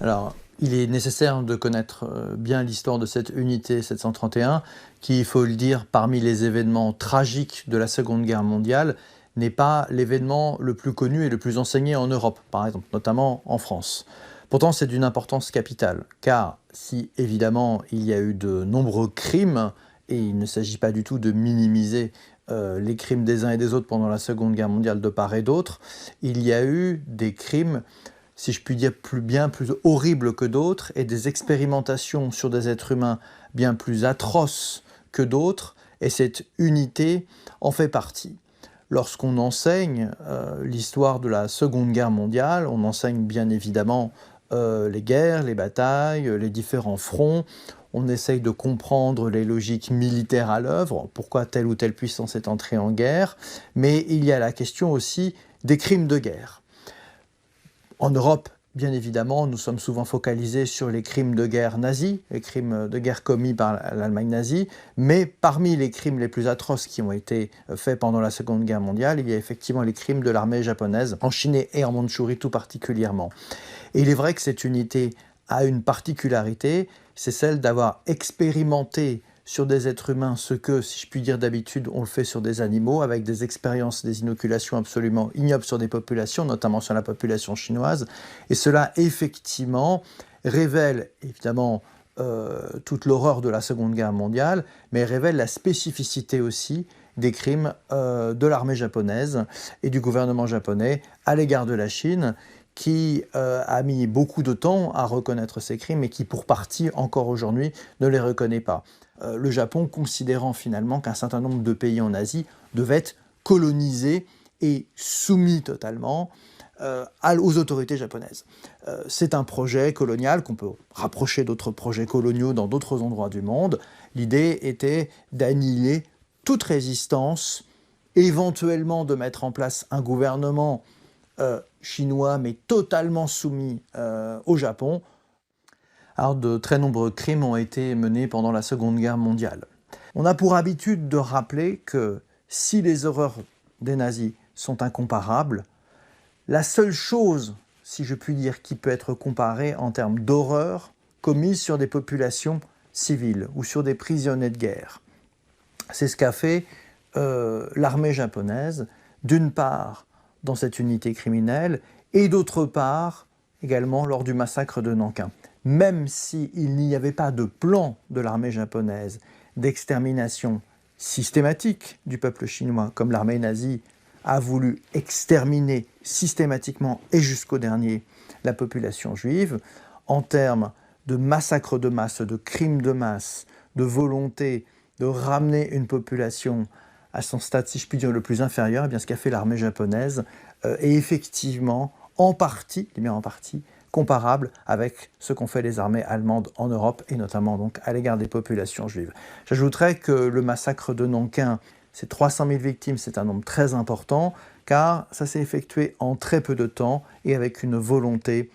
Alors, il est nécessaire de connaître bien l'histoire de cette unité 731, qui, il faut le dire, parmi les événements tragiques de la Seconde Guerre mondiale, n'est pas l'événement le plus connu et le plus enseigné en Europe, par exemple, notamment en France. Pourtant, c'est d'une importance capitale, car si évidemment il y a eu de nombreux crimes, et il ne s'agit pas du tout de minimiser les crimes des uns et des autres pendant la Seconde Guerre mondiale de part et d'autre, il y a eu des crimes, si je puis dire, bien plus horribles que d'autres, et des expérimentations sur des êtres humains bien plus atroces que d'autres, et cette unité en fait partie. Lorsqu'on enseigne l'histoire de la Seconde Guerre mondiale, on enseigne bien évidemment les guerres, les batailles, les différents fronts. On essaye de comprendre les logiques militaires à l'œuvre, pourquoi telle ou telle puissance est entrée en guerre, mais il y a la question aussi des crimes de guerre. En Europe, bien évidemment, nous sommes souvent focalisés sur les crimes de guerre nazis, les crimes de guerre commis par l'Allemagne nazie, mais parmi les crimes les plus atroces qui ont été faits pendant la Seconde Guerre mondiale, il y a effectivement les crimes de l'armée japonaise, en Chine et en Mandchourie tout particulièrement. Et il est vrai que cette unité a une particularité, c'est celle d'avoir expérimenté sur des êtres humains ce que, si je puis dire d'habitude, on le fait sur des animaux, avec des expériences, des inoculations absolument ignobles sur des populations, notamment sur la population chinoise. Et cela, effectivement, révèle, évidemment, toute l'horreur de la Seconde Guerre mondiale, mais révèle la spécificité aussi des crimes de l'armée japonaise et du gouvernement japonais à l'égard de la Chine, qui a mis beaucoup de temps à reconnaître ces crimes et qui, pour partie, encore aujourd'hui, ne les reconnaît pas. Le Japon considérant finalement qu'un certain nombre de pays en Asie devaient être colonisés et soumis totalement aux autorités japonaises. C'est un projet colonial qu'on peut rapprocher d'autres projets coloniaux dans d'autres endroits du monde. L'idée était d'annihiler toute résistance, éventuellement de mettre en place un gouvernement chinois, mais totalement soumis au Japon. Alors, de très nombreux crimes ont été menés pendant la Seconde Guerre mondiale. On a pour habitude de rappeler que si les horreurs des nazis sont incomparables, la seule chose, si je puis dire, qui peut être comparée en termes d'horreur commise sur des populations civiles ou sur des prisonniers de guerre, c'est ce qu'a fait l'armée japonaise, d'une part dans cette unité criminelle, et d'autre part également lors du massacre de Nankin. Même s'il n'y avait pas de plan de l'armée japonaise d'extermination systématique du peuple chinois, comme l'armée nazie a voulu exterminer systématiquement et jusqu'au dernier la population juive, en termes de massacres de masse, de crimes de masse, de volonté de ramener une population à son stade, si je puis dire, le plus inférieur, eh bien, ce qu'a fait l'armée japonaise est effectivement en partie comparable avec ce qu'ont fait les armées allemandes en Europe, et notamment donc à l'égard des populations juives. J'ajouterais que le massacre de Nankin, c'est 300 000 victimes, c'est un nombre très important, car ça s'est effectué en très peu de temps et avec une volonté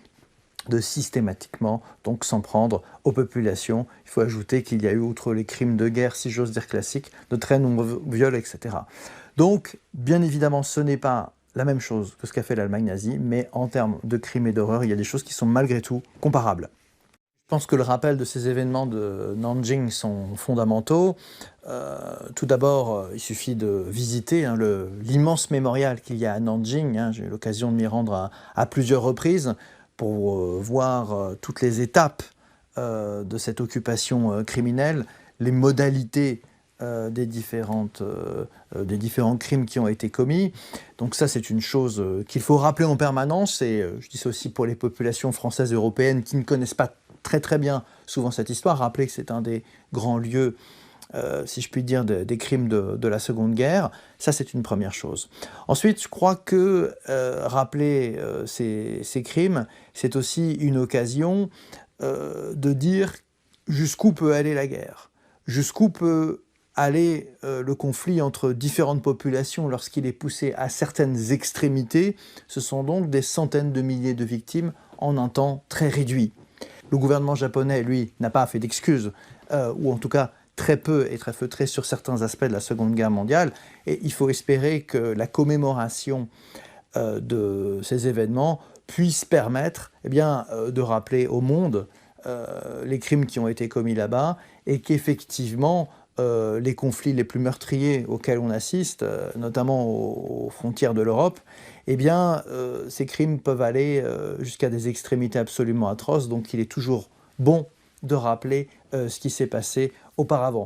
de systématiquement donc s'en prendre aux populations. Il faut ajouter qu'il y a eu, outre les crimes de guerre, si j'ose dire classiques, de très nombreux viols, etc. Donc, bien évidemment, ce n'est pas la même chose que ce qu'a fait l'Allemagne nazie, mais en termes de crimes et d'horreur, il y a des choses qui sont malgré tout comparables. Je pense que le rappel de ces événements de Nanjing sont fondamentaux. Tout d'abord, il suffit de visiter l'immense mémorial qu'il y a à Nanjing. J'ai eu l'occasion de m'y rendre à plusieurs reprises pour voir toutes les étapes de cette occupation criminelle, les modalités des différents crimes qui ont été commis. Donc ça, c'est une chose qu'il faut rappeler en permanence, et je dis ça aussi pour les populations françaises et européennes qui ne connaissent pas très bien souvent cette histoire, rappeler que c'est un des grands lieux, si je puis dire, des crimes de la Seconde Guerre. Ça, c'est une première chose. Ensuite, je crois que rappeler ces crimes, c'est aussi une occasion de dire jusqu'où peut aller la guerre, jusqu'où peut aller le conflit entre différentes populations lorsqu'il est poussé à certaines extrémités. Ce sont donc des centaines de milliers de victimes en un temps très réduit. Le gouvernement japonais, lui, n'a pas fait d'excuses, ou en tout cas très peu et très feutré sur certains aspects de la Seconde Guerre mondiale, et il faut espérer que la commémoration de ces événements puisse permettre de rappeler au monde les crimes qui ont été commis là-bas et qu'effectivement les conflits les plus meurtriers auxquels on assiste, notamment aux frontières de l'Europe, ces crimes peuvent aller jusqu'à des extrémités absolument atroces. Donc il est toujours bon de rappeler ce qui s'est passé auparavant.